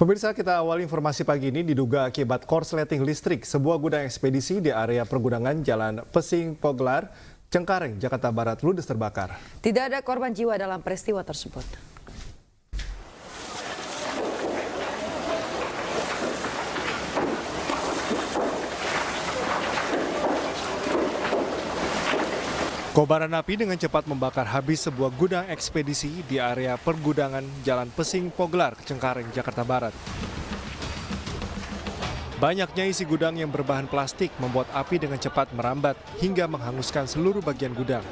Pemirsa, kita awali informasi pagi ini diduga akibat korsleting listrik. Sebuah gudang ekspedisi di area pergudangan Jalan Pesing Poglar, Cengkareng, Jakarta Barat ludes terbakar. Tidak ada korban jiwa dalam peristiwa tersebut. Kobaran api dengan cepat membakar habis sebuah gudang ekspedisi di area pergudangan Jalan Pesing Poglar, Cengkareng, Jakarta Barat. Banyaknya isi gudang yang berbahan plastik membuat api dengan cepat merambat hingga menghanguskan seluruh bagian gudang.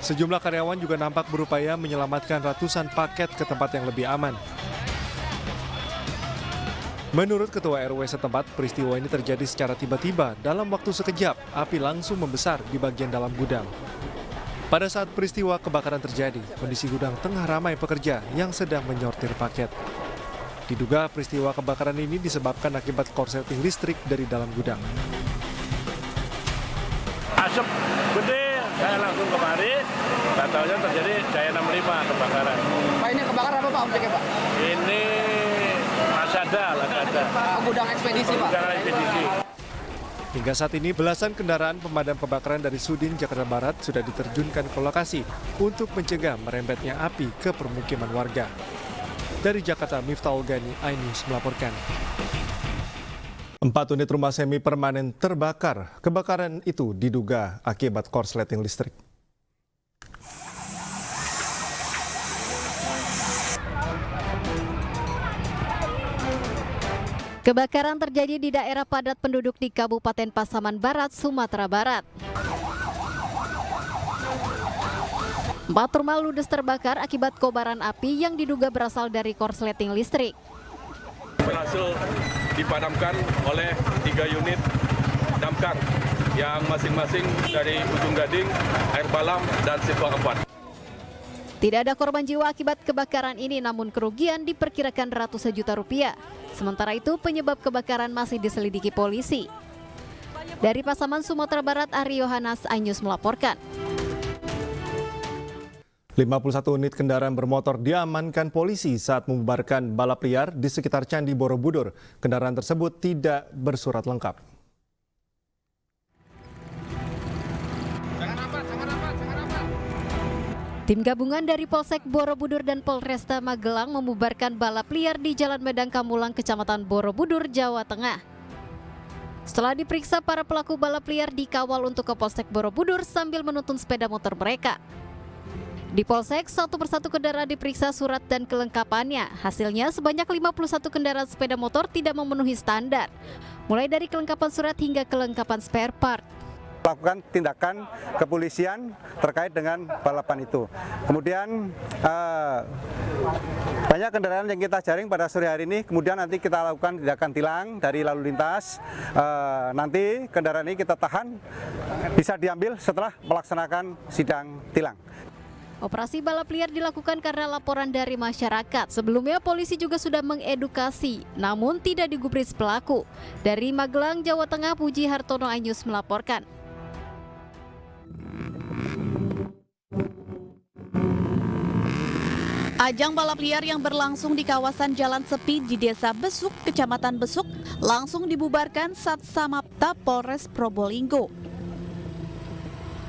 Sejumlah karyawan juga nampak berupaya menyelamatkan ratusan paket ke tempat yang lebih aman. Menurut Ketua RW setempat, peristiwa ini terjadi secara tiba-tiba. Dalam waktu sekejap, api langsung membesar di bagian dalam gudang. Pada saat peristiwa kebakaran terjadi, kondisi gudang tengah ramai pekerja yang sedang menyortir paket. Diduga peristiwa kebakaran ini disebabkan akibat korsleting listrik dari dalam gudang. Asap gede, saya langsung kemari, nggak tahunya terjadi Jaya 65 kebakaran. Pak, ini kebakaran apa Pak objeknya Pak? Ini Lazada. Gudang ekspedisi Pak? Gudang ekspedisi. Hingga saat ini, belasan kendaraan pemadam kebakaran dari Sudin, Jakarta Barat sudah diterjunkan ke lokasi untuk mencegah merembetnya api ke permukiman warga. Dari Jakarta, Miftahul Gani, iNews melaporkan. 4 unit rumah semi permanen terbakar. Kebakaran itu diduga akibat korsleting listrik. Kebakaran terjadi di daerah padat penduduk di Kabupaten Pasaman Barat, Sumatera Barat. 4 rumah ludes terbakar akibat kobaran api yang diduga berasal dari korsleting listrik. Berhasil dipadamkan oleh 3 unit damkar yang masing-masing dari Ujung Gading, Air Balam, dan Sitwa 4. Tidak ada korban jiwa akibat kebakaran ini, namun kerugian diperkirakan ratusan juta rupiah. Sementara itu, penyebab kebakaran masih diselidiki polisi. Dari Pasaman, Sumatera Barat, Ari Yohanes, iNews melaporkan. 51 unit kendaraan bermotor diamankan polisi saat membubarkan balap liar di sekitar Candi Borobudur. Kendaraan tersebut tidak bersurat lengkap. Tim gabungan dari Polsek Borobudur dan Polresta Magelang membubarkan balap liar di Jalan Medang Kamulang, Kecamatan Borobudur, Jawa Tengah. Setelah diperiksa, para pelaku balap liar dikawal untuk ke Polsek Borobudur sambil menuntun sepeda motor mereka. Di Polsek, satu persatu kendaraan diperiksa surat dan kelengkapannya. Hasilnya sebanyak 51 kendaraan sepeda motor tidak memenuhi standar, mulai dari kelengkapan surat hingga kelengkapan spare part. Lakukan tindakan kepolisian terkait dengan balapan itu. Kemudian banyak kendaraan yang kita jaring pada sore hari ini, kemudian nanti kita lakukan tindakan tilang dari lalu lintas. Nanti kendaraan ini kita tahan, bisa diambil setelah melaksanakan sidang tilang. Operasi balap liar dilakukan karena laporan dari masyarakat. Sebelumnya polisi juga sudah mengedukasi, namun tidak digubris pelaku. Dari Magelang, Jawa Tengah, Puji Hartono, iNews melaporkan. Ajang balap liar yang berlangsung di kawasan Jalan Sepi di Desa Besuk, Kecamatan Besuk, langsung dibubarkan Satsamapta Polres Probolinggo.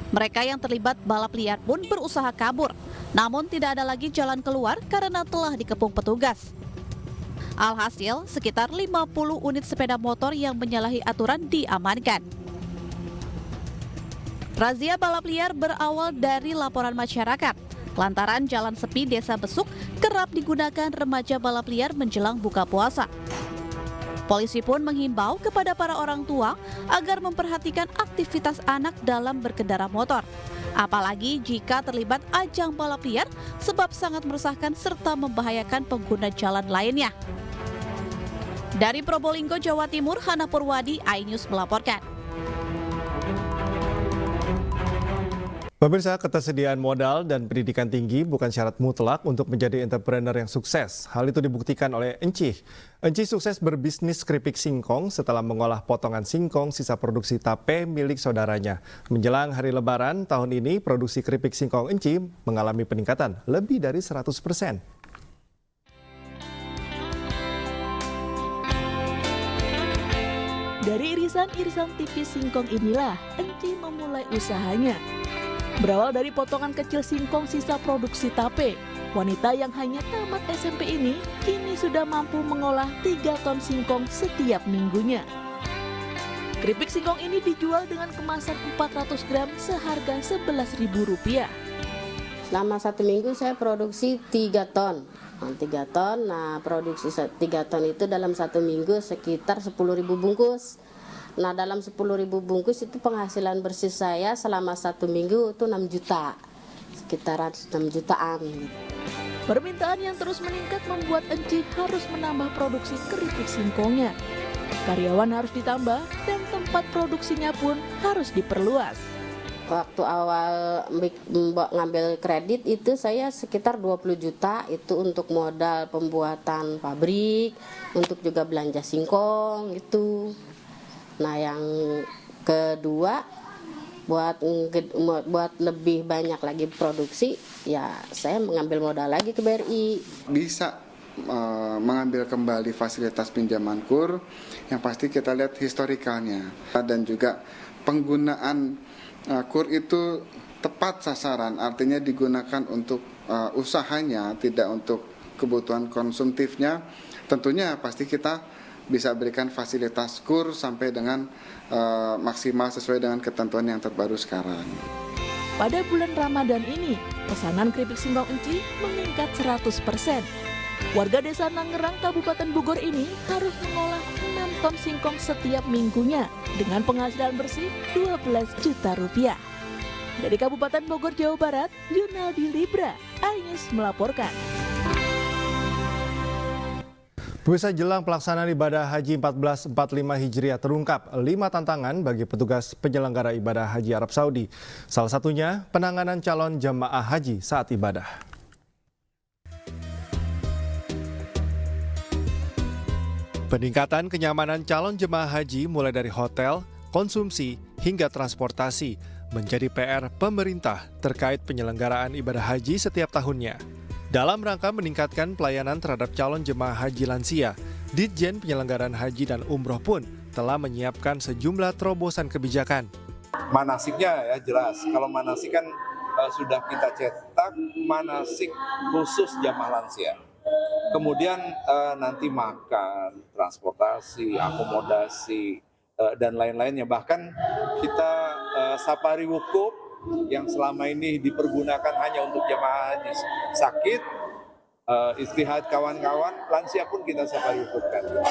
Mereka yang terlibat balap liar pun berusaha kabur, namun tidak ada lagi jalan keluar karena telah dikepung petugas. Alhasil, sekitar 50 unit sepeda motor yang menyalahi aturan diamankan. Razia balap liar berawal dari laporan masyarakat. Lantaran jalan sepi Desa Besuk kerap digunakan remaja balap liar menjelang buka puasa. Polisi pun menghimbau kepada para orang tua agar memperhatikan aktivitas anak dalam berkendara motor. Apalagi jika terlibat ajang balap liar sebab sangat meresahkan serta membahayakan pengguna jalan lainnya. Dari Probolinggo, Jawa Timur, Hana Purwadi, iNews melaporkan. Pemirsa, ketersediaan modal dan pendidikan tinggi bukan syarat mutlak untuk menjadi entrepreneur yang sukses. Hal itu dibuktikan oleh Encih. Encih sukses berbisnis keripik singkong setelah mengolah potongan singkong sisa produksi tape milik saudaranya. Menjelang hari Lebaran tahun ini, produksi keripik singkong Encih mengalami peningkatan lebih dari 100%. Dari irisan-irisan tipis singkong inilah Enci memulai usahanya. Berawal dari potongan kecil singkong sisa produksi tape, wanita yang hanya tamat SMP ini kini sudah mampu mengolah 3 ton singkong setiap minggunya. Keripik singkong ini dijual dengan kemasan 400 gram seharga Rp11.000. Selama 1 minggu saya produksi 3 ton. Nah produksi 3 ton itu dalam 1 minggu sekitar 10.000 bungkus. Nah dalam 10.000 bungkus itu penghasilan bersih saya selama 1 minggu itu 6 juta. Sekitaran 6 jutaan. Permintaan yang terus meningkat membuat Enci harus menambah produksi keripik singkongnya. Karyawan harus ditambah dan tempat produksinya pun harus diperluas. Waktu awal ngambil kredit itu saya sekitar 20 juta itu untuk modal pembuatan pabrik, untuk juga belanja singkong gitu. Nah yang kedua buat lebih banyak lagi produksi ya saya mengambil modal lagi ke BRI. Bisa mengambil kembali fasilitas pinjaman KUR, yang pasti kita lihat historikalnya dan juga penggunaan KUR itu tepat sasaran, artinya digunakan untuk usahanya, tidak untuk kebutuhan konsumtifnya. Tentunya pasti kita bisa berikan fasilitas KUR sampai dengan maksimal sesuai dengan ketentuan yang terbaru sekarang. Pada bulan Ramadan ini, pesanan keripik singkong Enci meningkat 100%. Warga desa Nangerang, Kabupaten Bogor ini harus mengolah 6 ton singkong setiap minggunya dengan penghasilan bersih Rp12 juta. Dari Kabupaten Bogor, Jawa Barat, Yunaldi Libra, iNews melaporkan. Pemirsa, jelang pelaksanaan ibadah Haji 1445 Hijriah terungkap 5 tantangan bagi petugas penyelenggara ibadah Haji Arab Saudi. Salah satunya penanganan calon jemaah haji saat ibadah. Peningkatan kenyamanan calon jemaah haji mulai dari hotel, konsumsi, hingga transportasi menjadi PR pemerintah terkait penyelenggaraan ibadah haji setiap tahunnya. Dalam rangka meningkatkan pelayanan terhadap calon jemaah haji lansia, Ditjen Penyelenggaraan Haji dan Umroh pun telah menyiapkan sejumlah terobosan kebijakan. Manasiknya ya jelas, kalau manasik kan sudah kita cetak manasik khusus jamaah lansia. Kemudian nanti makan, transportasi, akomodasi, dan lain-lainnya. Bahkan kita safari wukuf yang selama ini dipergunakan hanya untuk jamaah haji sakit, istirahat kawan-kawan, lansia pun kita safari wukufkan.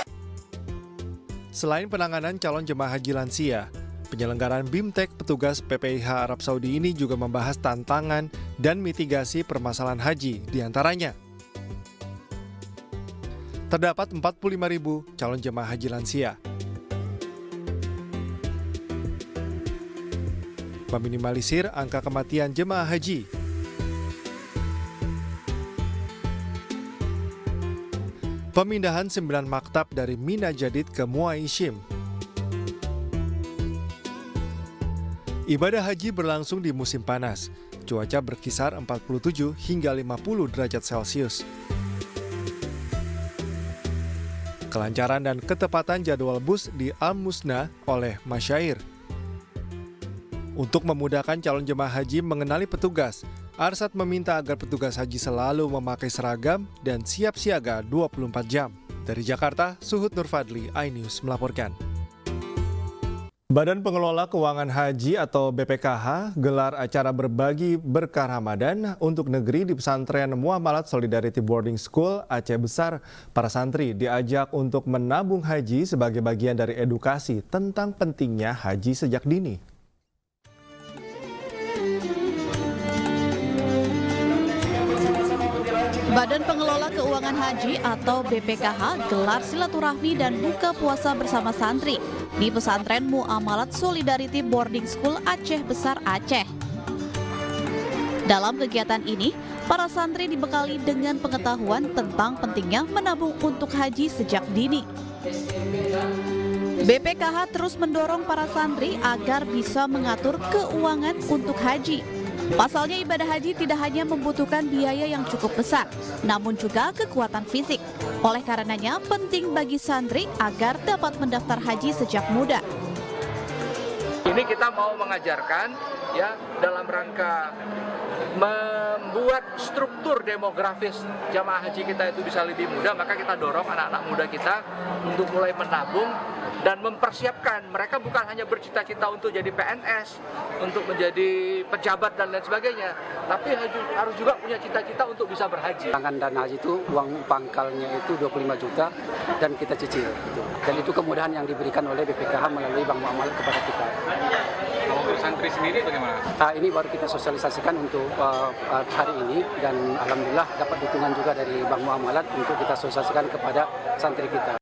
Selain penanganan calon jemaah haji lansia, penyelenggaraan BIMTEK petugas PPIH Arab Saudi ini juga membahas tantangan dan mitigasi permasalahan haji diantaranya. Terdapat 45.000 calon jemaah haji lansia. Meminimalisir angka kematian jemaah haji. Pemindahan 9 maktab dari Mina Jadid ke Muaishim. Ibadah haji berlangsung di musim panas. Cuaca berkisar 47 hingga 50 derajat Celcius. Kelancaran dan ketepatan jadwal bus di Al-Musna oleh masyair. Untuk memudahkan calon jemaah haji mengenali petugas, Arsad meminta agar petugas haji selalu memakai seragam dan siap siaga 24 jam. Dari Jakarta, Suhud Nurfadli, iNews melaporkan. Badan Pengelola Keuangan Haji atau BPKH gelar acara berbagi berkah Ramadan untuk negeri di pesantren Muamalat Solidarity Boarding School Aceh Besar. Para santri diajak untuk menabung haji sebagai bagian dari edukasi tentang pentingnya haji sejak dini. Badan Pengelola Keuangan Haji atau BPKH gelar silaturahmi dan buka puasa bersama santri di pesantren Muamalat Solidarity Boarding School Aceh Besar Aceh. Dalam kegiatan ini, para santri dibekali dengan pengetahuan tentang pentingnya menabung untuk haji sejak dini. BPKH terus mendorong para santri agar bisa mengatur keuangan untuk haji. Pasalnya ibadah haji tidak hanya membutuhkan biaya yang cukup besar, namun juga kekuatan fisik. Oleh karenanya, penting bagi santri agar dapat mendaftar haji sejak muda. Ini kita mau mengajarkan ya dalam rangka membuat struktur demografis jamaah haji kita itu bisa lebih mudah, maka kita dorong anak-anak muda kita untuk mulai menabung dan mempersiapkan. Mereka bukan hanya bercita-cita untuk jadi PNS, untuk menjadi pejabat dan lain sebagainya, tapi harus juga punya cita-cita untuk bisa berhaji. Dana haji itu uang pangkalnya itu 25 juta dan kita cicil. Dan itu kemudahan yang diberikan oleh BPKH melalui Bank Muamalat kepada kita. Kalau untuk santri sendiri bagaimana? Ini baru kita sosialisasikan untuk hari ini dan alhamdulillah dapat dukungan juga dari Bank Muamalat untuk kita sosialisasikan kepada santri kita.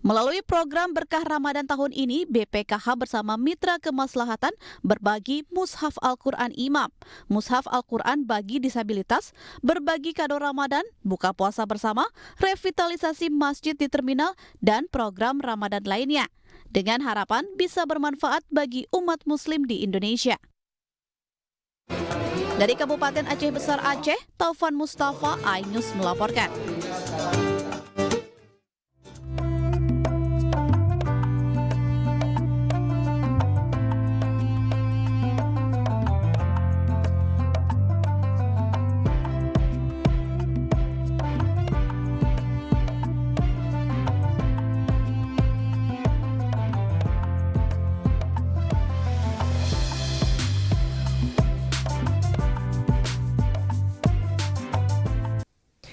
Melalui program Berkah Ramadan tahun ini, BPKH bersama Mitra Kemaslahatan berbagi Mushaf Al-Quran Imam, Mushaf Al-Quran bagi disabilitas, berbagi kado Ramadan, buka puasa bersama, revitalisasi masjid di terminal, dan program Ramadan lainnya. Dengan harapan bisa bermanfaat bagi umat muslim di Indonesia. Dari Kabupaten Aceh Besar Aceh, Taufan Mustafa, iNews melaporkan.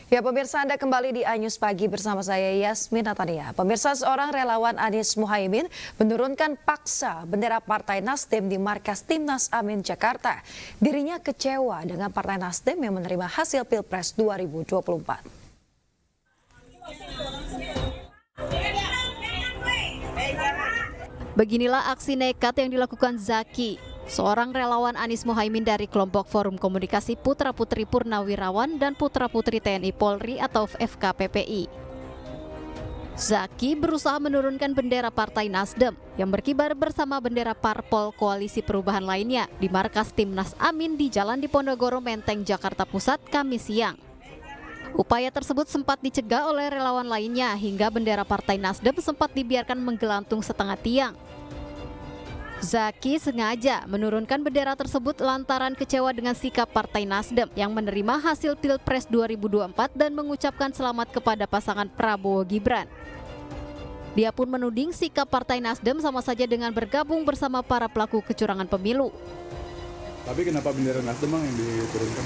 Ya pemirsa, Anda kembali di iNews Pagi bersama saya Yasmin Natania. Pemirsa, seorang relawan Anies Muhaimin menurunkan paksa bendera Partai Nasdem di markas Timnas Amin Jakarta. Dirinya kecewa dengan Partai Nasdem yang menerima hasil Pilpres 2024. Beginilah aksi nekat yang dilakukan Zaki, seorang relawan Anies Muhaimin dari kelompok Forum Komunikasi Putra-Putri Purnawirawan dan Putra-Putri TNI Polri atau FKPPI. Zaki berusaha menurunkan bendera Partai Nasdem yang berkibar bersama bendera parpol koalisi perubahan lainnya di markas Timnas Amin di Jalan Diponegoro Menteng, Jakarta Pusat, Kamis siang. Upaya tersebut sempat dicegah oleh relawan lainnya hingga bendera Partai Nasdem sempat dibiarkan menggelantung setengah tiang. Zaki sengaja menurunkan bendera tersebut lantaran kecewa dengan sikap Partai Nasdem yang menerima hasil Pilpres 2024 dan mengucapkan selamat kepada pasangan Prabowo Gibran. Dia pun menuding sikap Partai Nasdem sama saja dengan bergabung bersama para pelaku kecurangan pemilu. Tapi kenapa bendera Nasdem yang diturunkan?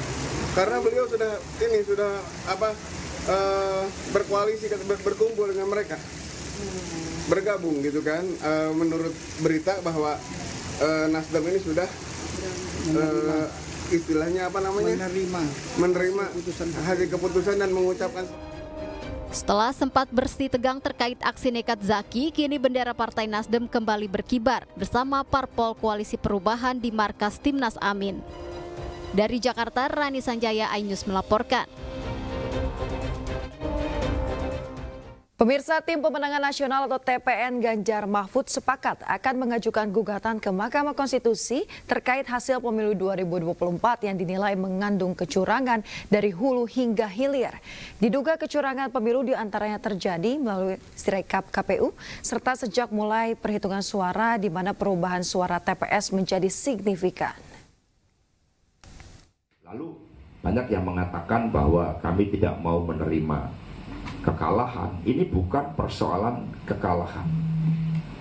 Karena beliau sudah berkoalisi, berkumpul dengan mereka. Bergabung gitu kan, menurut berita bahwa Nasdem ini sudah istilahnya menerima hasil keputusan dan mengucapkan. Setelah sempat bersih tegang terkait aksi nekat Zaki, kini bendera Partai Nasdem kembali berkibar bersama parpol koalisi perubahan di markas Timnas Amin. Dari Jakarta, Rani Sanjaya, iNews melaporkan. Pemirsa, Tim Pemenangan Nasional atau TPN Ganjar Mahfud sepakat akan mengajukan gugatan ke Mahkamah Konstitusi terkait hasil pemilu 2024 yang dinilai mengandung kecurangan dari hulu hingga hilir. Diduga kecurangan pemilu diantaranya terjadi melalui Sirekap KPU serta sejak mulai perhitungan suara di mana perubahan suara TPS menjadi signifikan. Lalu banyak yang mengatakan bahwa kami tidak mau menerima kekalahan. Ini bukan persoalan kekalahan.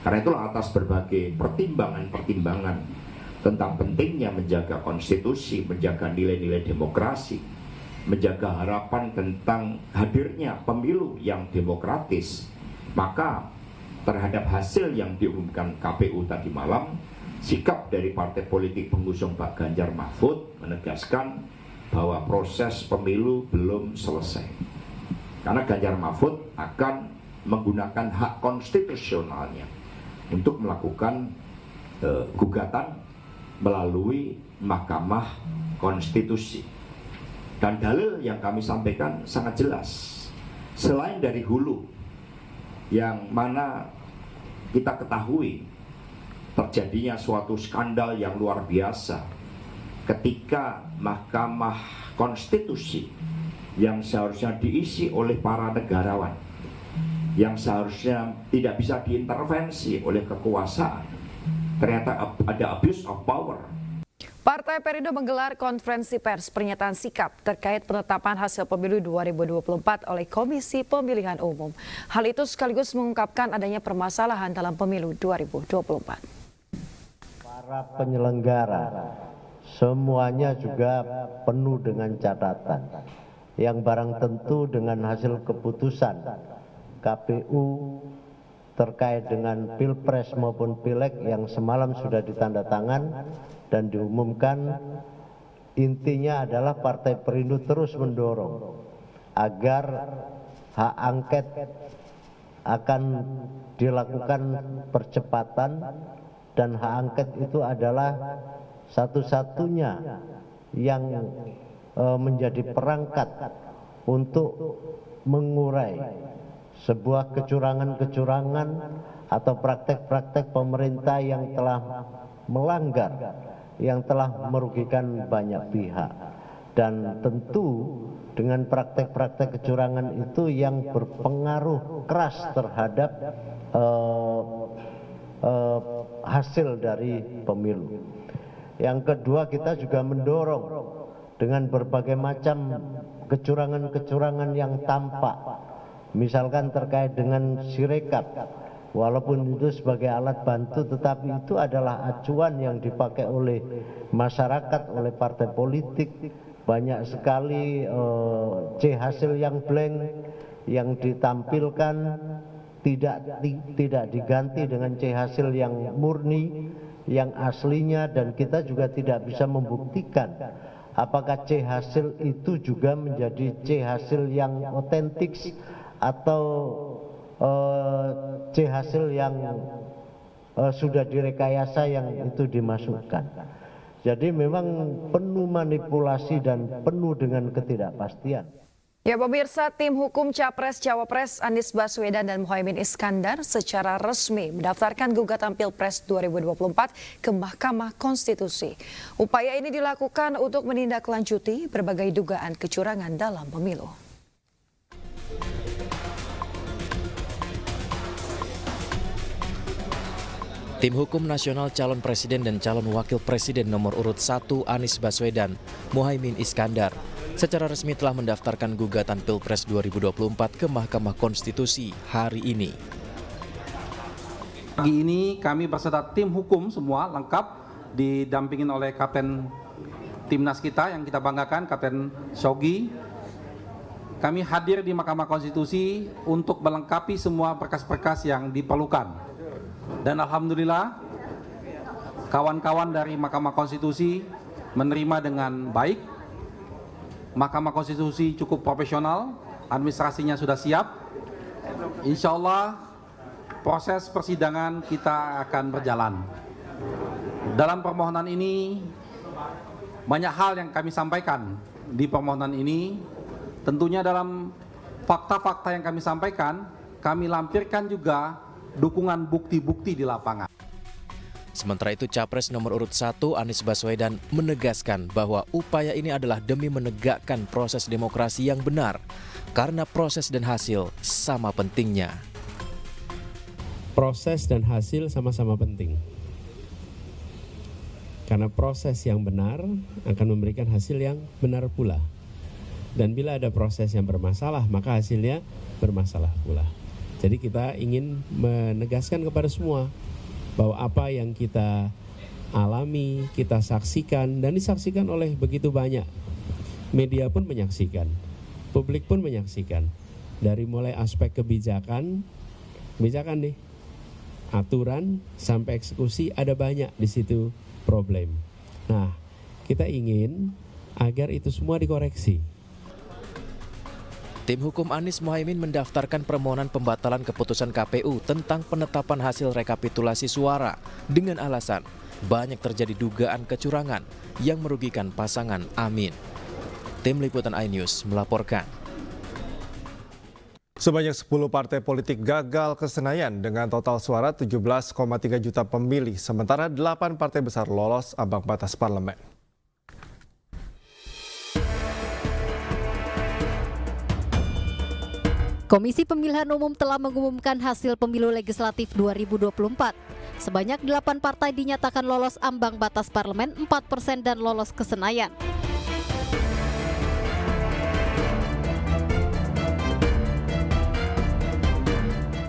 Karena itulah atas berbagai pertimbangan-pertimbangan tentang pentingnya menjaga konstitusi, menjaga nilai-nilai demokrasi, menjaga harapan tentang hadirnya pemilu yang demokratis, maka terhadap hasil yang diumumkan KPU tadi malam, sikap dari partai politik pengusung Pak Ganjar Mahfud menegaskan bahwa proses pemilu belum selesai. Karena Ganjar Mahfud akan menggunakan hak konstitusionalnya untuk melakukan gugatan melalui Mahkamah Konstitusi. Dan dalil yang kami sampaikan sangat jelas. Selain dari hulu, yang mana kita ketahui terjadinya suatu skandal yang luar biasa ketika Mahkamah Konstitusi yang seharusnya diisi oleh para negarawan, yang seharusnya tidak bisa diintervensi oleh kekuasaan. Ternyata ada abuse of power. Partai Perindo menggelar konferensi pers pernyataan sikap terkait penetapan hasil pemilu 2024 oleh Komisi Pemilihan Umum. Hal itu sekaligus mengungkapkan adanya permasalahan dalam pemilu 2024. Para penyelenggara semuanya juga penuh dengan catatan yang barang tentu dengan hasil keputusan KPU terkait dengan Pilpres maupun Pileg yang semalam sudah ditandatangan dan diumumkan, intinya adalah Partai Perindo terus mendorong agar hak angket akan dilakukan percepatan, dan hak angket itu adalah satu-satunya yang menjadi perangkat untuk mengurai sebuah kecurangan-kecurangan atau praktek-praktek pemerintah yang telah melanggar, yang telah merugikan banyak pihak. Dan tentu dengan praktek-praktek kecurangan itu yang berpengaruh keras terhadap hasil dari pemilu. Yang kedua, kita juga mendorong dengan berbagai macam kecurangan-kecurangan yang tampak, misalkan terkait dengan Sirekap, walaupun itu sebagai alat bantu, tetapi itu adalah acuan yang dipakai oleh masyarakat, oleh partai politik. Banyak sekali hasil yang blank yang ditampilkan, tidak diganti dengan hasil yang murni, yang aslinya, dan kita juga tidak bisa membuktikan apakah hasil itu juga menjadi hasil yang otentik atau hasil yang sudah direkayasa yang itu dimasukkan. Jadi memang penuh manipulasi dan penuh dengan ketidakpastian. Ya pemirsa, tim hukum Capres-Cawapres Anies Baswedan dan Muhaimin Iskandar secara resmi mendaftarkan gugatan Pilpres 2024 ke Mahkamah Konstitusi. Upaya ini dilakukan untuk menindaklanjuti berbagai dugaan kecurangan dalam pemilu. Tim Hukum Nasional Calon Presiden dan Calon Wakil Presiden nomor urut 1 Anies Baswedan, Muhaimin Iskandar secara resmi telah mendaftarkan gugatan Pilpres 2024 ke Mahkamah Konstitusi hari ini. Pagi ini kami beserta tim hukum semua lengkap didampingin oleh Kapten Timnas kita yang kita banggakan, Kapten Shogi. Kami hadir di Mahkamah Konstitusi untuk melengkapi semua berkas-berkas yang diperlukan. Dan alhamdulillah kawan-kawan dari Mahkamah Konstitusi menerima dengan baik. Mahkamah Konstitusi cukup profesional, administrasinya sudah siap. Insya Allah proses persidangan kita akan berjalan. Dalam permohonan ini banyak hal yang kami sampaikan di permohonan ini. Tentunya dalam fakta-fakta yang kami sampaikan, kami lampirkan juga dukungan bukti-bukti di lapangan. Sementara itu Capres nomor urut 1 Anies Baswedan menegaskan bahwa upaya ini adalah demi menegakkan proses demokrasi yang benar karena proses dan hasil sama pentingnya. Proses dan hasil sama-sama penting. Karena proses yang benar akan memberikan hasil yang benar pula. Dan bila ada proses yang bermasalah, maka hasilnya bermasalah pula. Jadi kita ingin menegaskan kepada semua bahwa apa yang kita alami, kita saksikan dan disaksikan oleh begitu banyak. Media pun menyaksikan, publik pun menyaksikan. Dari mulai aspek kebijakan nih, aturan sampai eksekusi ada banyak di situ problem. Nah, kita ingin agar itu semua dikoreksi. Tim hukum Anies Muhaimin mendaftarkan permohonan pembatalan keputusan KPU tentang penetapan hasil rekapitulasi suara dengan alasan banyak terjadi dugaan kecurangan yang merugikan pasangan Amin. Tim Liputan iNews melaporkan. Sebanyak 10 partai politik gagal ke Senayan dengan total suara 17,3 juta pemilih, sementara 8 partai besar lolos ambang batas parlemen. Komisi Pemilihan Umum telah mengumumkan hasil pemilu legislatif 2024. Sebanyak 8 partai dinyatakan lolos ambang batas parlemen, 4% dan lolos ke Senayan.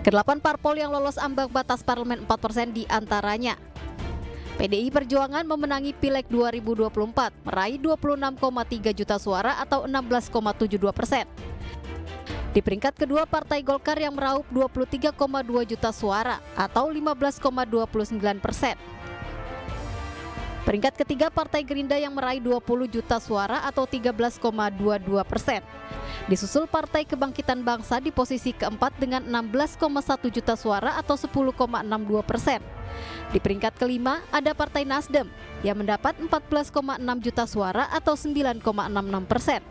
Kedelapan parpol yang lolos ambang batas parlemen 4% diantaranya PDI Perjuangan memenangi Pileg 2024, meraih 26,3 juta suara atau 16,72%. Di peringkat kedua, Partai Golkar yang meraup 23,2 juta suara atau 15,29%. Peringkat ketiga, Partai Gerindra yang meraih 20 juta suara atau 13,22%. Disusul Partai Kebangkitan Bangsa di posisi keempat dengan 16,1 juta suara atau 10,62%. Di peringkat kelima ada Partai Nasdem yang mendapat 14,6 juta suara atau 9,66%.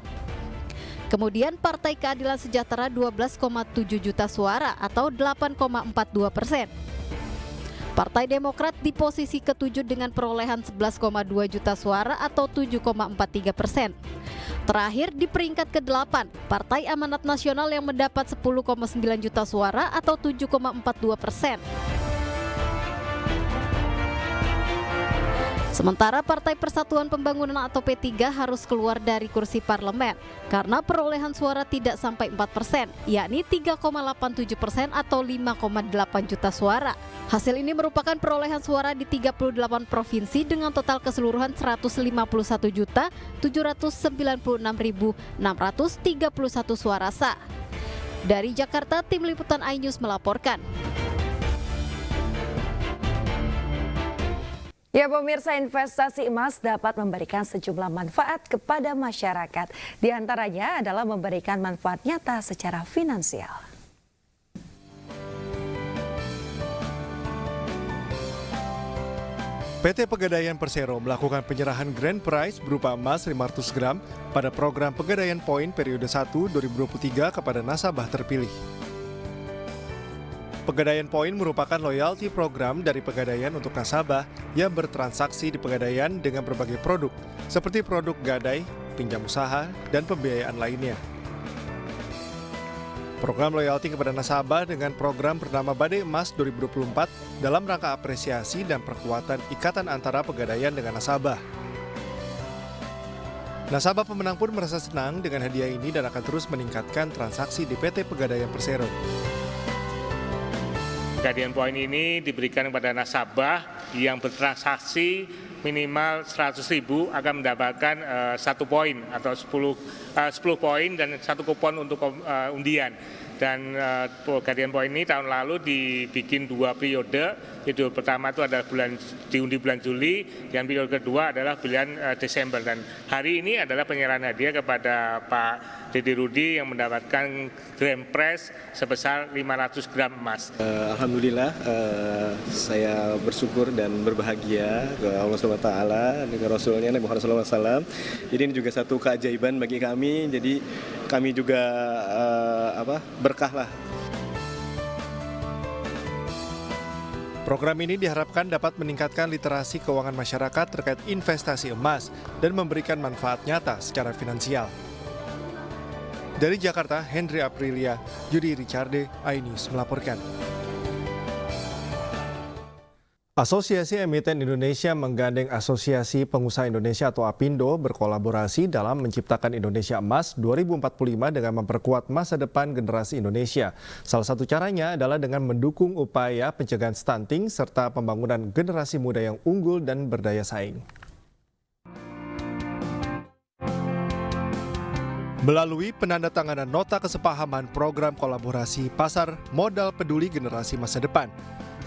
Kemudian Partai Keadilan Sejahtera 12,7 juta suara atau 8,42%. Partai Demokrat di posisi ketujuh dengan perolehan 11,2 juta suara atau 7,43%. Terakhir di peringkat ke-8, Partai Amanat Nasional yang mendapat 10,9 juta suara atau 7,42%. Sementara Partai Persatuan Pembangunan atau P3 harus keluar dari kursi parlemen karena perolehan suara tidak sampai 4%, yakni 3,87% atau 5,8 juta suara. Hasil ini merupakan perolehan suara di 38 provinsi dengan total keseluruhan 151.796.631 suara sah. Dari Jakarta, Tim Liputan iNews melaporkan. Ya pemirsa, investasi emas dapat memberikan sejumlah manfaat kepada masyarakat. Di antaranya adalah memberikan manfaat nyata secara finansial. PT Pegadaian Persero melakukan penyerahan grand prize berupa emas 500 gram pada program Pegadaian Point periode 1 2023 kepada nasabah terpilih. Pegadaian Point merupakan loyalty program dari Pegadaian untuk nasabah yang bertransaksi di Pegadaian dengan berbagai produk, seperti produk gadai, pinjam usaha, dan pembiayaan lainnya. Program loyalty kepada nasabah dengan program bernama Badai Emas 2024 dalam rangka apresiasi dan perkuatan ikatan antara Pegadaian dengan nasabah. Nasabah pemenang pun merasa senang dengan hadiah ini dan akan terus meningkatkan transaksi di PT Pegadaian Persero. Pegadaian Point ini diberikan kepada nasabah yang bertransaksi minimal 100.000 akan mendapatkan 1 poin atau 10 poin dan 1 kupon untuk undian. Dan Pegadaian Point ini tahun lalu dibikin 2 periode. Periode pertama itu adalah diundi bulan Juli, dan periode kedua adalah bulan Desember. Dan hari ini adalah penyerahan hadiah kepada Pak Dede Rudi yang mendapatkan grand prize sebesar 500 gram emas. Alhamdulillah, saya bersyukur dan berbahagia ke Allah SWT dengan Rasulnya Nabi Muhammad SAW. Jadi ini juga satu keajaiban bagi kami. Jadi kami juga berkah lah. Program ini diharapkan dapat meningkatkan literasi keuangan masyarakat terkait investasi emas dan memberikan manfaat nyata secara finansial. Dari Jakarta, Henry Aprilia, Yudi Richarde, iNews melaporkan. Asosiasi Emiten Indonesia menggandeng Asosiasi Pengusaha Indonesia atau APindo berkolaborasi dalam menciptakan Indonesia Emas 2045 dengan memperkuat masa depan generasi Indonesia. Salah satu caranya adalah dengan mendukung upaya pencegahan stunting serta pembangunan generasi muda yang unggul dan berdaya saing. Melalui penandatanganan nota kesepahaman program kolaborasi pasar modal peduli generasi masa depan,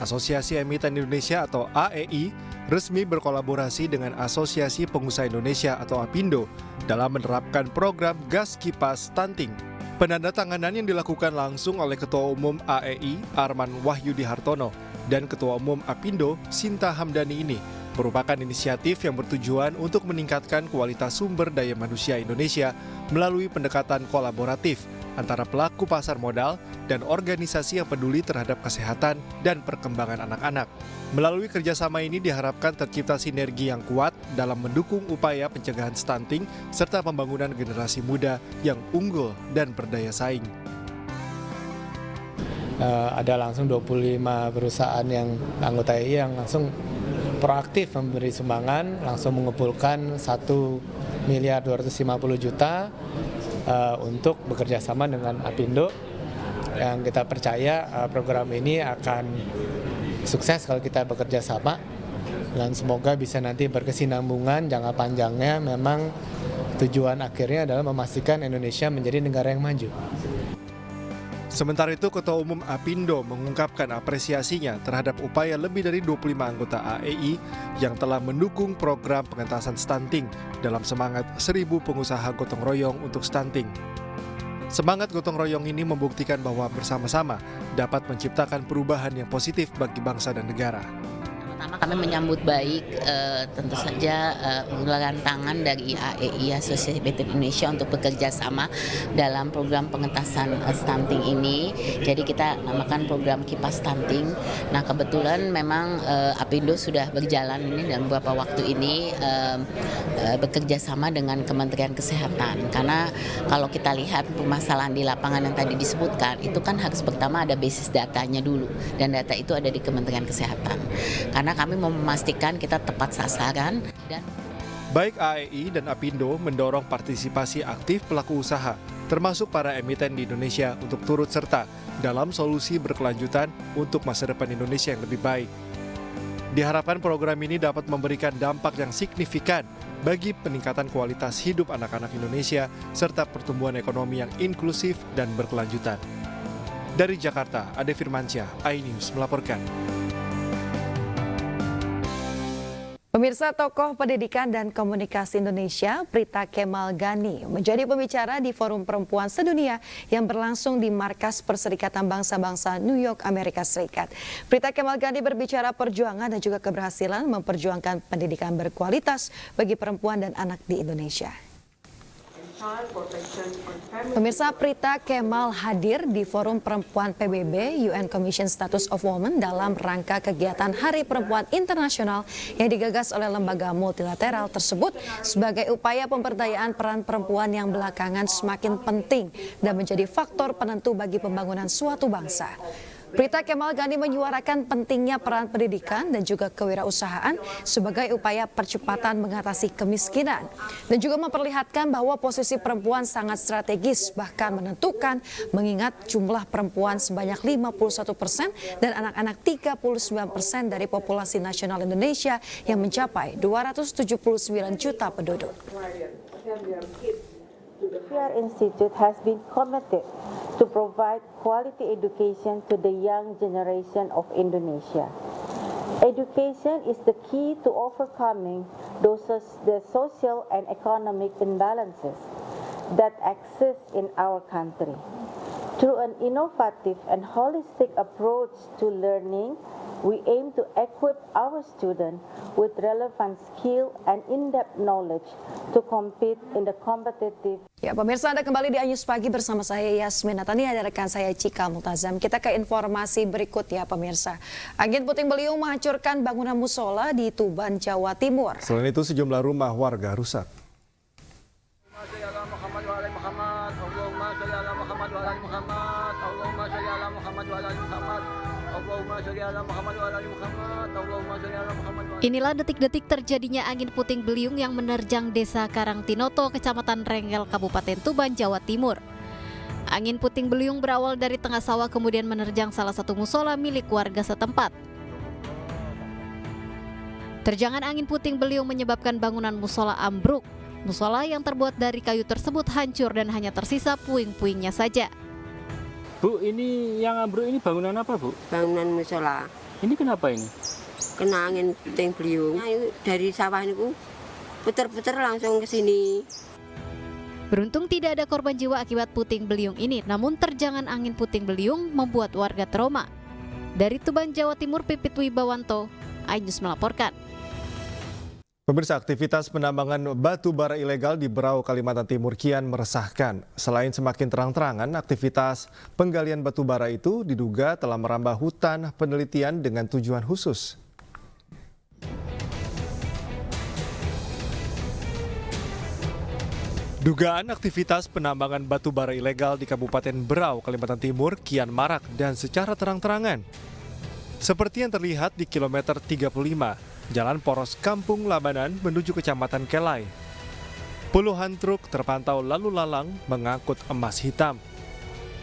Asosiasi Emiten Indonesia atau AEI resmi berkolaborasi dengan Asosiasi Pengusaha Indonesia atau APindo dalam menerapkan program gas kipas stunting. Penandatanganan yang dilakukan langsung oleh Ketua Umum AEI Arman Wahyudi Hartono dan Ketua Umum APindo Sinta Hamdani ini merupakan inisiatif yang bertujuan untuk meningkatkan kualitas sumber daya manusia Indonesia melalui pendekatan kolaboratif antara pelaku pasar modal dan organisasi yang peduli terhadap kesehatan dan perkembangan anak-anak. Melalui kerjasama ini diharapkan tercipta sinergi yang kuat dalam mendukung upaya pencegahan stunting serta pembangunan generasi muda yang unggul dan berdaya saing. ada langsung 25 perusahaan yang anggota EI yang langsung proaktif memberi sumbangan, langsung mengumpulkan 1.250 miliar untuk bekerja sama dengan Apindo, yang kita percaya program ini akan sukses kalau kita bekerja sama, dan semoga bisa nanti berkesinambungan. Jangka panjangnya memang tujuan akhirnya adalah memastikan Indonesia menjadi negara yang maju. Sementara itu, Ketua Umum Apindo mengungkapkan apresiasinya terhadap upaya lebih dari 25 anggota AEI yang telah mendukung program pengentasan stunting dalam semangat 1.000 pengusaha gotong royong untuk stunting. Semangat gotong royong ini membuktikan bahwa bersama-sama dapat menciptakan perubahan yang positif bagi bangsa dan negara. Pertama, kami menyambut baik tentu saja uluran tangan dari AEI, Asosiasi Batin Indonesia, untuk bekerja sama dalam program pengentasan stunting ini. Jadi kita namakan program Kipas Stunting. Nah, kebetulan memang Apindo sudah berjalan ini dalam beberapa waktu ini bekerja sama dengan Kementerian Kesehatan. Karena kalau kita lihat permasalahan di lapangan yang tadi disebutkan, itu kan harus pertama ada basis datanya dulu, dan data itu ada di Kementerian Kesehatan. Karena kami mau memastikan kita tepat sasaran. Dan baik AEI dan Apindo mendorong partisipasi aktif pelaku usaha, termasuk para emiten di Indonesia, untuk turut serta dalam solusi berkelanjutan untuk masa depan Indonesia yang lebih baik. Diharapkan program ini dapat memberikan dampak yang signifikan bagi peningkatan kualitas hidup anak-anak Indonesia serta pertumbuhan ekonomi yang inklusif dan berkelanjutan. Dari Jakarta, Ade Firmansyah, iNews melaporkan. Pemirsa, tokoh pendidikan dan komunikasi Indonesia Prita Kemal Ghani menjadi pembicara di Forum Perempuan Sedunia yang berlangsung di Markas Perserikatan Bangsa-Bangsa New York, Amerika Serikat. Prita Kemal Ghani berbicara perjuangan dan juga keberhasilan memperjuangkan pendidikan berkualitas bagi perempuan dan anak di Indonesia. Pemirsa, Prita Kemal hadir di Forum Perempuan PBB UN Commission Status of Women dalam rangka kegiatan Hari Perempuan Internasional yang digagas oleh lembaga multilateral tersebut sebagai upaya pemberdayaan peran perempuan yang belakangan semakin penting dan menjadi faktor penentu bagi pembangunan suatu bangsa. Prita Kemal Ghani menyuarakan pentingnya peran pendidikan dan juga kewirausahaan sebagai upaya percepatan mengatasi kemiskinan dan juga memperlihatkan bahwa posisi perempuan sangat strategis, bahkan menentukan, mengingat jumlah perempuan sebanyak 51% dan anak-anak 39% dari populasi nasional Indonesia yang mencapai 279 juta penduduk. The PR Institute has been committed to provide quality education to the young generation of Indonesia. Education is the key to overcoming the social and economic imbalances that exist in our country. Through an innovative and holistic approach to learning, we aim to equip our students with relevant skill and in-depth knowledge to compete in the competitive. Ya, pemirsa, Anda kembali di iNews Pagi bersama saya Yasmin Natani, ada rekan saya Cika Multazam. Kita ke informasi berikut ya pemirsa. Angin puting beliung menghancurkan bangunan musola di Tuban, Jawa Timur. Selain itu, sejumlah rumah warga rusak. Inilah detik-detik terjadinya angin puting beliung yang menerjang Desa Karangtinoto, Kecamatan Renggel, Kabupaten Tuban, Jawa Timur. Angin puting beliung berawal dari tengah sawah kemudian menerjang salah satu musola milik warga setempat. Terjangan angin puting beliung menyebabkan bangunan musola ambruk. Musola yang terbuat dari kayu tersebut hancur dan hanya tersisa puing-puingnya saja. Bu, ini yang ambruk ini bangunan apa, Bu? Bangunan musola. Ini kenapa ini? Kena angin puting beliung. Dari sawah ini puter-puter langsung ke sini. Beruntung tidak ada korban jiwa akibat puting beliung ini, namun terjangan angin puting beliung membuat warga trauma. Dari Tuban, Jawa Timur, Pipit Wibawanto, iNews melaporkan. Pemirsa, aktivitas penambangan batu bara ilegal di Berau, Kalimantan Timur kian meresahkan. Selain semakin terang-terangan, aktivitas penggalian batu bara itu diduga telah merambah hutan penelitian dengan tujuan khusus. Dugaan aktivitas penambangan batu bara ilegal di Kabupaten Berau, Kalimantan Timur kian marak dan secara terang-terangan. Seperti yang terlihat di kilometer 35, jalan poros Kampung Labanan menuju Kecamatan Kelai. Puluhan truk terpantau lalu lalang mengangkut emas hitam.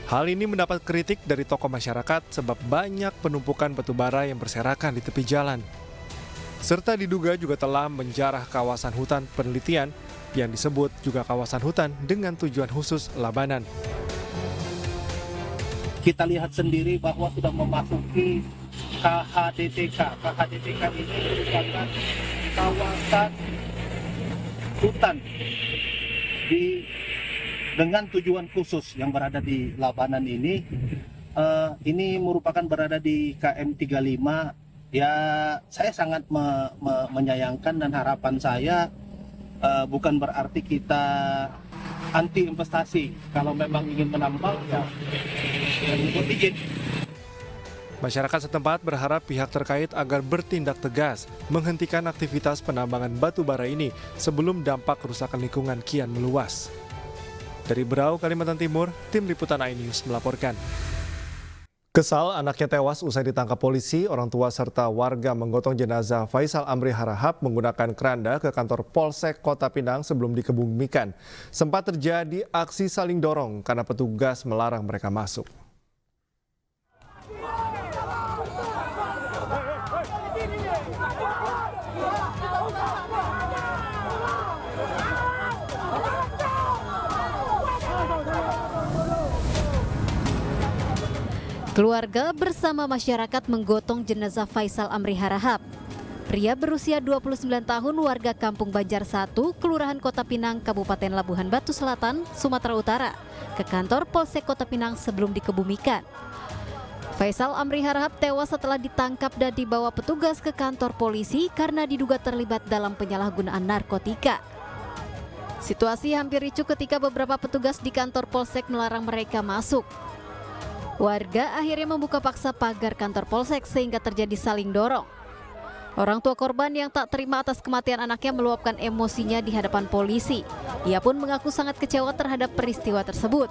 Hal ini mendapat kritik dari tokoh masyarakat sebab banyak penumpukan batu bara yang berserakan di tepi jalan. Serta diduga juga telah menjarah kawasan hutan penelitian yang disebut juga kawasan hutan dengan tujuan khusus Labanan. Kita lihat sendiri bahwa sudah memasuki KHDTK. KHDTK ini merupakan kawasan hutan dengan tujuan khusus yang berada di Labanan ini. Ini merupakan berada di KM 35. Ya, saya sangat menyayangkan dan harapan saya bukan berarti kita anti investasi. Kalau memang ingin menambang, ya ikut izin. Masyarakat setempat berharap pihak terkait agar bertindak tegas menghentikan aktivitas penambangan batu bara ini sebelum dampak kerusakan lingkungan kian meluas. Dari Berau, Kalimantan Timur, Tim Liputan iNews melaporkan. Kesal anaknya tewas usai ditangkap polisi, orang tua serta warga menggotong jenazah Faisal Amri Harahap menggunakan keranda ke kantor Polsek Kota Pinang sebelum dikebumikan. Sempat terjadi aksi saling dorong karena petugas melarang mereka masuk. Keluarga bersama masyarakat menggotong jenazah Faisal Amri Harahap. Pria berusia 29 tahun warga Kampung Banjar 1, Kelurahan Kota Pinang, Kabupaten Labuhan Batu Selatan, Sumatera Utara, ke kantor Polsek Kota Pinang sebelum dikebumikan. Faisal Amri Harahap tewas setelah ditangkap dan dibawa petugas ke kantor polisi karena diduga terlibat dalam penyalahgunaan narkotika. Situasi hampir ricuh ketika beberapa petugas di kantor Polsek melarang mereka masuk. Warga akhirnya membuka paksa pagar kantor Polsek sehingga terjadi saling dorong. Orang tua korban yang tak terima atas kematian anaknya meluapkan emosinya di hadapan polisi. Ia pun mengaku sangat kecewa terhadap peristiwa tersebut.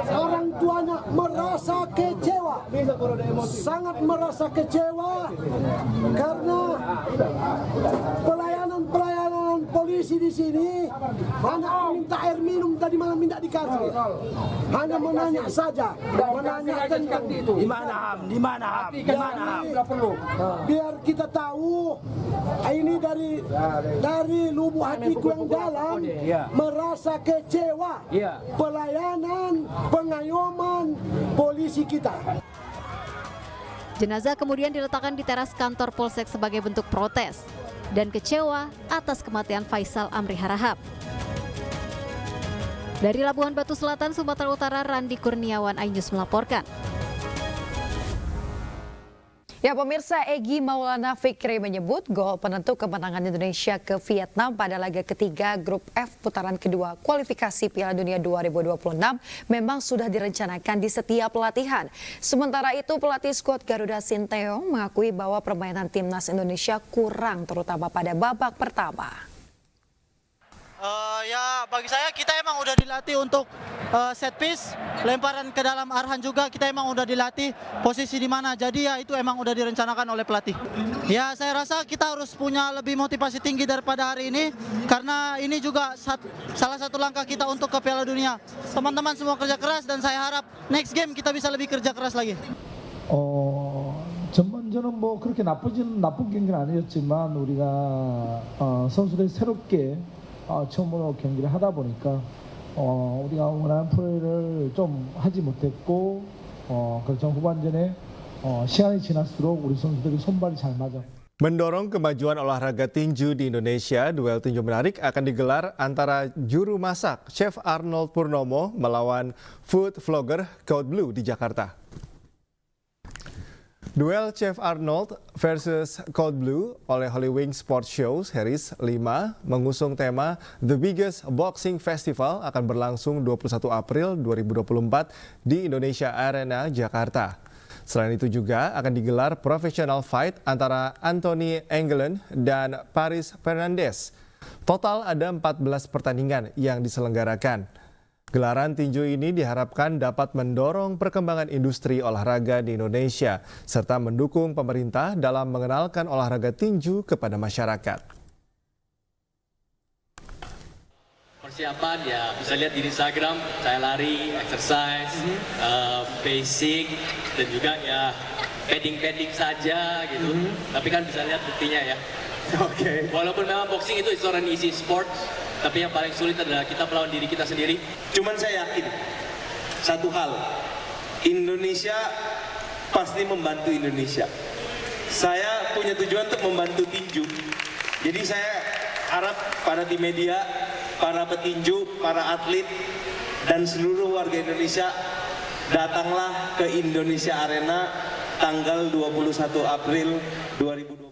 Orang tuanya merasa kecewa, sangat merasa kecewa karena pelayanan polisi di sini hanya minta air minum tadi malam minta dikasih, hanya menanya saja, menanya tentang di mana ham. Biar kita tahu ini dari lubuk hatiku yang dalam merasa kecewa. Pelayanan, pengayoman polisi kita. Jenazah kemudian diletakkan di teras kantor Polsek sebagai bentuk protes dan kecewa atas kematian Faisal Amri Harahap. Dari Labuhan Batu Selatan, Sumatera Utara, Randi Kurniawan, iNews melaporkan. Ya pemirsa, Egy Maulana Fikri menyebut gol penentu kemenangan Indonesia ke Vietnam pada laga ketiga grup F putaran kedua kualifikasi Piala Dunia 2026 memang sudah direncanakan di setiap latihan. Sementara itu pelatih skuad Garuda Sinteyong mengakui bahwa permainan timnas Indonesia kurang terutama pada babak pertama. Ya bagi saya kita emang udah dilatih untuk set piece, lemparan ke dalam Arhan juga kita emang udah dilatih posisi di mana. Jadi ya itu emang udah direncanakan oleh pelatih. Ya saya rasa kita harus punya lebih motivasi tinggi daripada hari ini karena ini juga salah satu langkah kita untuk ke Piala Dunia. Teman-teman semua kerja keras dan saya harap next game kita bisa lebih kerja keras lagi. 전반전은 뭐 그렇게 나쁜 경기는 아니었지만 우리가 선수들이 새롭게 처음으로 경기를 하다 보니까 우리가 원하는 플레이를 좀 하지 못했고 그렇죠. 후반전에 시간이 지날수록 우리 선수들이 손발이 잘 맞아. Mendorong kemajuan olahraga tinju di Indonesia, duel tinju menarik akan digelar antara juru masak Chef Arnold Purnomo melawan food vlogger Code Blue di Jakarta. Duel Chef Arnold versus Code Blue oleh Holy Wings Sports Show Series 5 mengusung tema The Biggest Boxing Festival akan berlangsung 21 April 2024 di Indonesia Arena, Jakarta. Selain itu juga akan digelar professional fight antara Anthony Engelen dan Paris Fernandez. Total ada 14 pertandingan yang diselenggarakan. Gelaran tinju ini diharapkan dapat mendorong perkembangan industri olahraga di Indonesia serta mendukung pemerintah dalam mengenalkan olahraga tinju kepada masyarakat. Persiapan ya bisa lihat di Instagram, saya lari, exercise, basic, dan juga ya padding saja gitu. Tapi kan bisa lihat buktinya ya. Oke. Walaupun memang boxing itu seorang easy sport, tapi yang paling sulit adalah kita melawan diri kita sendiri. Cuman saya yakin satu hal, Indonesia pasti membantu Indonesia. Saya punya tujuan untuk membantu tinju. Jadi saya harap para tim media, para petinju, para atlet, dan seluruh warga Indonesia datanglah ke Indonesia Arena tanggal 21 April 2020.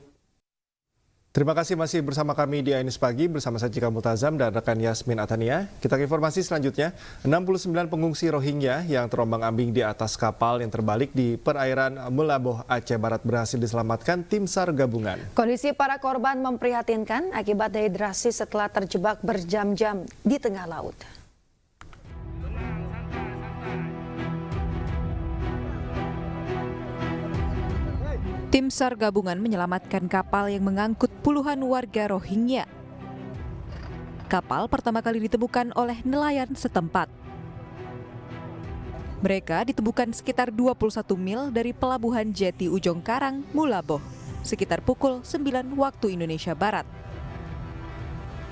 Terima kasih masih bersama kami di Ainis Pagi bersama saya Cika Multazam dan rekan Yasmin Atania. Kita ke informasi selanjutnya, 69 pengungsi Rohingya yang terombang-ambing di atas kapal yang terbalik di perairan Mulaboh, Aceh Barat berhasil diselamatkan tim SAR gabungan. Kondisi para korban memprihatinkan akibat dehidrasi setelah terjebak berjam-jam di tengah laut. Tim SAR gabungan menyelamatkan kapal yang mengangkut puluhan warga Rohingya. Kapal pertama kali ditemukan oleh nelayan setempat. Mereka ditemukan sekitar 21 mil dari pelabuhan Jeti Ujong Karang, Mulaboh, sekitar pukul 9 waktu Indonesia Barat.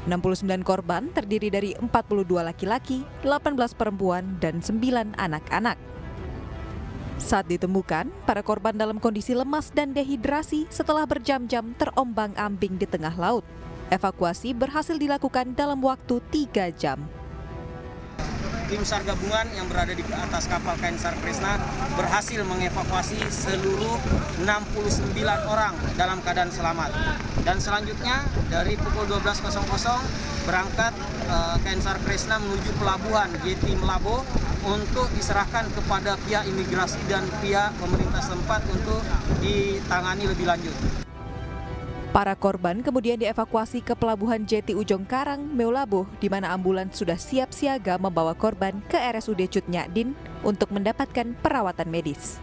69 korban terdiri dari 42 laki-laki, 18 perempuan, dan 9 anak-anak. Saat ditemukan, para korban dalam kondisi lemas dan dehidrasi setelah berjam-jam terombang-ambing di tengah laut. Evakuasi berhasil dilakukan dalam waktu 3 jam. Tim SAR gabungan yang berada di atas kapal KN SAR Kresna berhasil mengevakuasi seluruh 69 orang dalam keadaan selamat. Dan selanjutnya dari pukul 12.00 berangkat KN SAR Kresna menuju pelabuhan Jeti Mulaboh untuk diserahkan kepada pihak imigrasi dan pihak pemerintah setempat untuk ditangani lebih lanjut. Para korban kemudian dievakuasi ke pelabuhan Jeti Ujong Karang, Mulaboh, di mana ambulans sudah siap siaga membawa korban ke RSUD Cut Nyak Dien untuk mendapatkan perawatan medis.